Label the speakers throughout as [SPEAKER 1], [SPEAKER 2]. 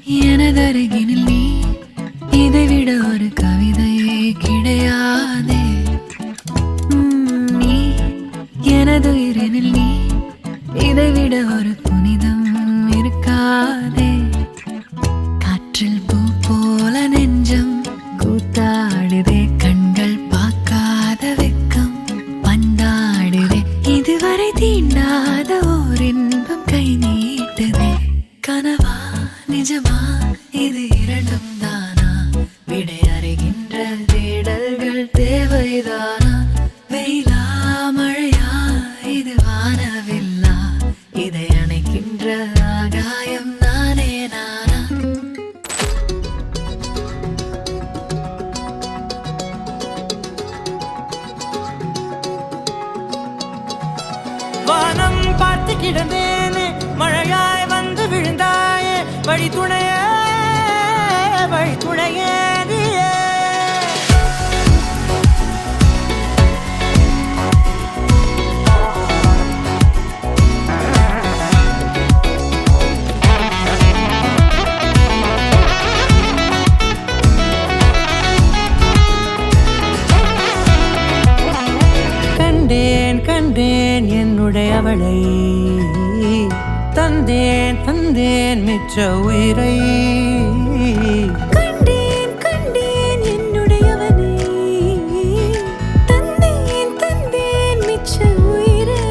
[SPEAKER 1] எனதருகினில் நீ இதைவிட ஒரு கவிதையே கிடையாதே. நீ எனதுயிரினில் நீ இதைவிட ஒரு புனிதம் இருக்காதே. காற்றில் பூ போல நெஞ்சம் கூத்தாடுதே, கண்கள் பார்க்காத வெக்கம் பந்தாடுதே. இதுவரை தீண்டாத ஓர் இன்பம் கை நீட்டுதே. கனவா நிஜமா இது இரண்டும் தானா? விடை அறிகின்ற தேடல்கள் தேவைதானா? வெயிலா மழையா இது வானவில்லா? இதை அணைக்கின்ற ஆகாயம் நானே நானா?
[SPEAKER 2] வானம் பார்த்து கிடந்தேனே, மழையாய் வந்து விழுந்தாயே. வழி துணையே வழி துணையே நீயே. கண்டேன் கண்டேன் என்னுடையவளை, தந்தேன் தந்தேன் மிச்ச உயிரை.
[SPEAKER 1] கண்டேன் கண்டேன் என்னுடையவனை, தந்தேன் தந்தேன் மிச்ச உயிரை.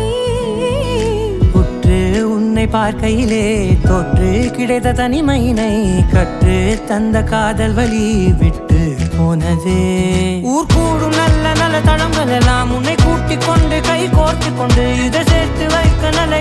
[SPEAKER 2] உற்று உன்னை பார்க்கையிலே தோற்று கிடைத்த தனிமையினை கற்று தந்த காதல் வழி விட்டு போனதே. ஊர் கூடும் நல்ல நல்ல தளங்கள் எல்லாம் உன்னை கூட்டிக் கொண்டு கை கோர்த்து கொண்டு இதை சேர்த்து வைக்க நல்ல